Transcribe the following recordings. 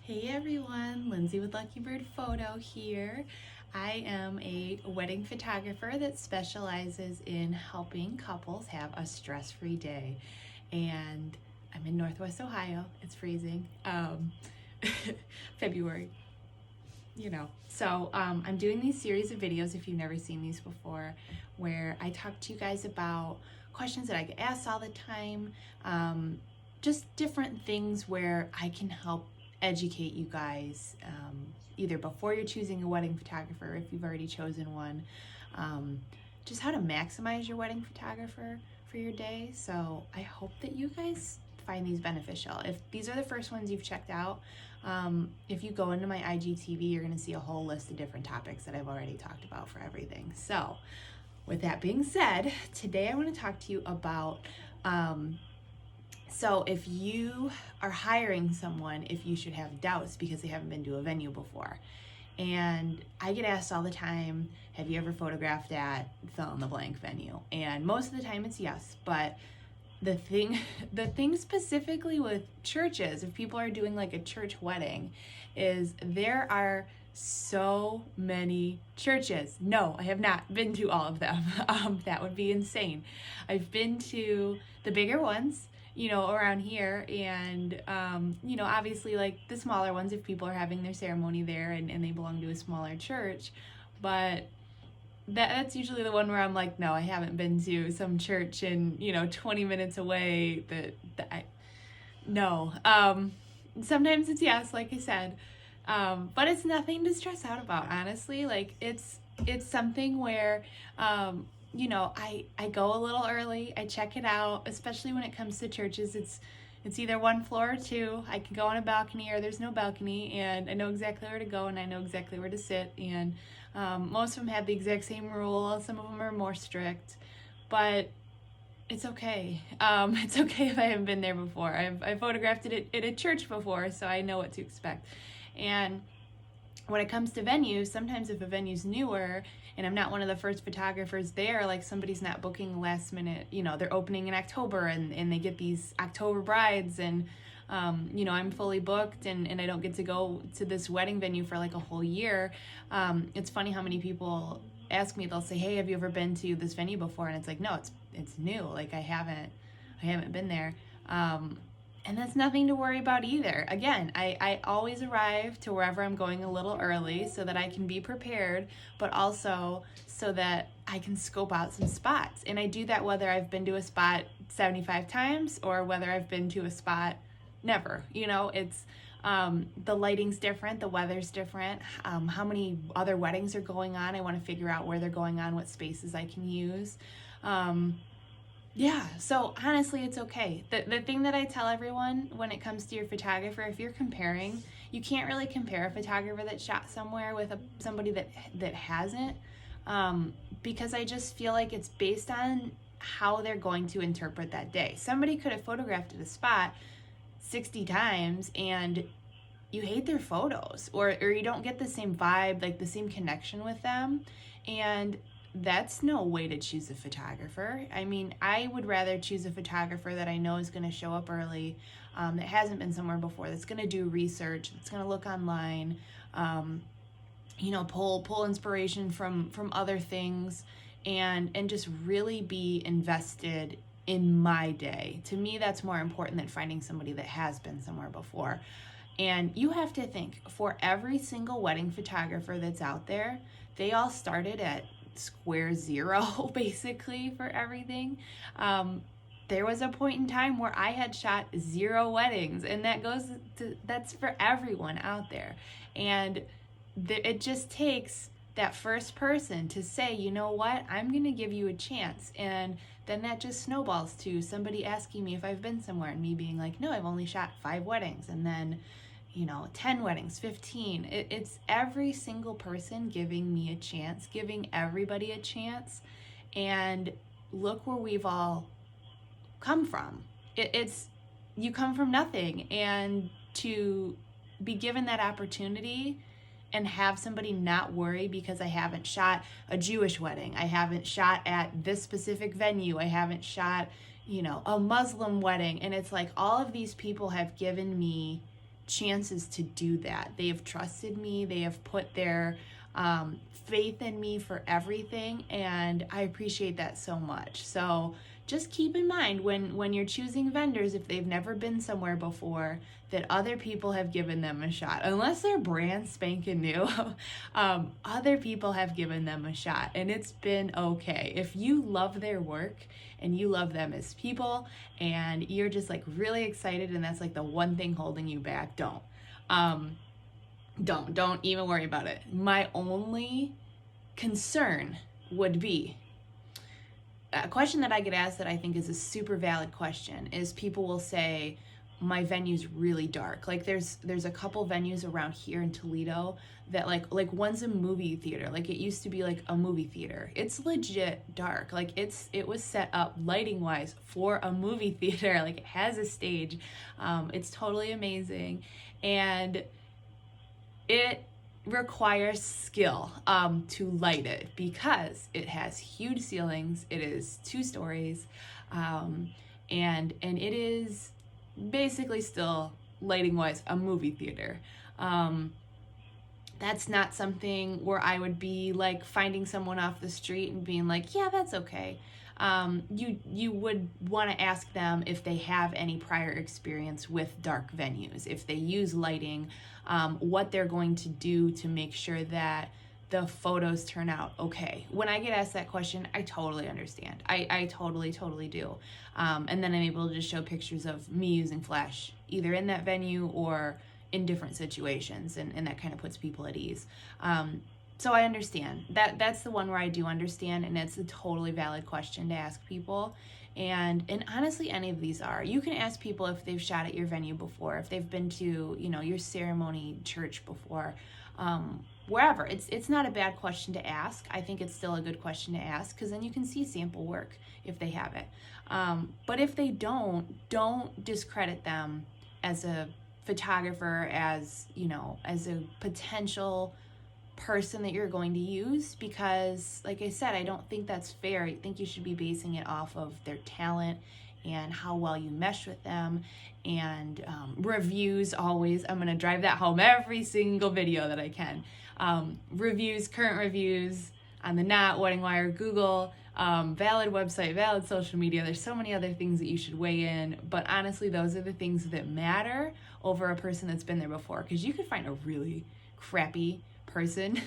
Hey everyone, Lindsay with Lucky Bird Photo here. I am a wedding photographer that specializes in helping couples have a stress-free day. And I'm in Northwest Ohio. It's freezing. February, I'm doing these series of videos, if you've never seen these before, where I talk to you guys about questions that I get asked all the time, just different things where I can help educate you guys, either before you're choosing a wedding photographer, if you've already chosen one, just how to maximize your wedding photographer for your day. So I hope that you guys find these beneficial. If these are the first ones you've checked out, if you go into my IGTV, you're going to see a whole list of different topics that I've already talked about for everything. So with that being said, today I want to talk to you about so if you are hiring someone, if you should have doubts because they haven't been to a venue before. And I get asked all the time, have you ever photographed at fill in the blank venue? And most of the time it's yes, but the thing specifically with churches, if people are doing like a church wedding, is there are so many churches. No, I have not been to all of them. That would be insane. I've been to the bigger ones, around here, and obviously like the smaller ones if people are having their ceremony there and they belong to a smaller church. But that's usually the one where I'm like, no, I haven't been to some church in 20 minutes away no. Sometimes it's yes, like I said, but it's nothing to stress out about, honestly. Like it's something where I go a little early, I check it out, especially when it comes to churches. It's either one floor or two. I can go on a balcony or there's no balcony, and I know exactly where to go and I know exactly where to sit. And most of them have the exact same rule. Some of them are more strict, but it's okay. It's okay if I haven't been there before. I've photographed it at a church before, so I know what to expect. And when it comes to venues, sometimes if a venue's newer and I'm not one of the first photographers there, like somebody's not booking last minute, they're opening in October and they get these October brides and, I'm fully booked and I don't get to go to this wedding venue for like a whole year. It's funny how many people ask me, they'll say, hey, have you ever been to this venue before? And it's like, no, it's new. Like I haven't been there. And that's nothing to worry about either. Again, I always arrive to wherever I'm going a little early so that I can be prepared, but also so that I can scope out some spots. And I do that whether I've been to a spot 75 times or whether I've been to a spot never. It's the lighting's different, the weather's different, how many other weddings are going on. I want to figure out where they're going on, what spaces I can use. Yeah, so honestly, it's okay. The thing that I tell everyone when it comes to your photographer, if you're comparing, you can't really compare a photographer that shot somewhere with somebody that hasn't, because I just feel like it's based on how they're going to interpret that day. Somebody could have photographed at a spot 60 times and you hate their photos, or you don't get the same vibe, like the same connection with them, and that's no way to choose a photographer. I mean, I would rather choose a photographer that I know is going to show up early, that hasn't been somewhere before, that's going to do research, that's going to look online, pull inspiration from other things, and just really be invested in my day. To me, that's more important than finding somebody that has been somewhere before. And you have to think, for every single wedding photographer that's out there, they all started at square zero basically for everything. There was a point in time where I had shot 0 weddings, and that's for everyone out there. And it just takes that first person to say, you know what, I'm gonna give you a chance. And then that just snowballs to somebody asking me if I've been somewhere and me being like, no, I've only shot 5 weddings. And then 10 weddings, 15. It's every single person giving me a chance, giving everybody a chance. And look where we've all come from. It's you come from nothing, and to be given that opportunity and have somebody not worry because I haven't shot a Jewish wedding, I haven't shot at this specific venue, I haven't shot, a Muslim wedding. And it's like all of these people have given me chances to do that. They have trusted me. They have put their faith in me for everything, and I appreciate that so much. So just keep in mind when you're choosing vendors, if they've never been somewhere before, that other people have given them a shot. Unless they're brand spanking new, other people have given them a shot, and it's been okay. If you love their work and you love them as people and you're just like really excited and that's like the one thing holding you back, don't even worry about it. My only concern would be a question that I get asked that I think is a super valid question is people will say, my venue's really dark. Like there's a couple venues around here in Toledo that like one's a movie theater. Like it used to be like a movie theater. It's legit dark. Like it was set up lighting wise for a movie theater. Like it has a stage. It's totally amazing. And it requires skill to light it because it has huge ceilings. It is 2 stories, and it is basically still lighting wise a movie theater. That's not something where I would be like finding someone off the street and being like, yeah, that's okay. You would want to ask them if they have any prior experience with dark venues, if they use lighting, what they're going to do to make sure that the photos turn out okay. When I get asked that question, I totally understand. I totally do. And then I'm able to just show pictures of me using flash, either in that venue or in different situations, and that kind of puts people at ease. So I understand. That's the one where I do understand, and it's a totally valid question to ask people. And honestly, any of these are. You can ask people if they've shot at your venue before, if they've been to, your ceremony church before, wherever. It's not a bad question to ask. I think it's still a good question to ask because then you can see sample work if they have it. But if they don't discredit them as a photographer, as a potential person that you're going to use, because like I said, I don't think that's fair. I think you should be basing it off of their talent and how well you mesh with them, and reviews always. I'm going to drive that home every single video that I can. Reviews, current reviews on the Knot, Wedding Wire, Google, valid website, valid social media. There's so many other things that you should weigh in, but honestly, those are the things that matter over a person that's been there before, because you could find a really crappy person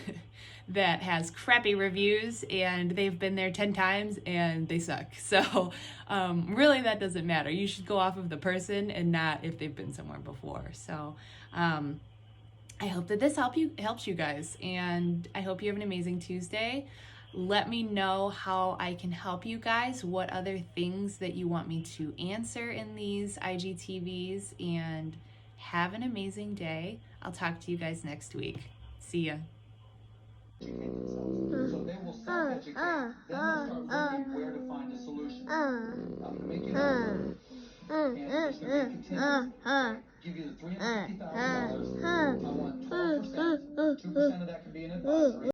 that has crappy reviews and they've been there 10 times and they suck. So really that doesn't matter. You should go off of the person and not if they've been somewhere before. So I hope that this helps you guys, and I hope you have an amazing Tuesday. Let me know how I can help you guys, what other things that you want me to answer in these IGTVs, and have an amazing day. I'll talk to you guys next week. See ya. So they will self-educate. Then they'll start looking where to find a solution. I'm going to make you know. And it's going to be continuous. Give you the $350,000. I want 12%. 2% of that can be an advisory.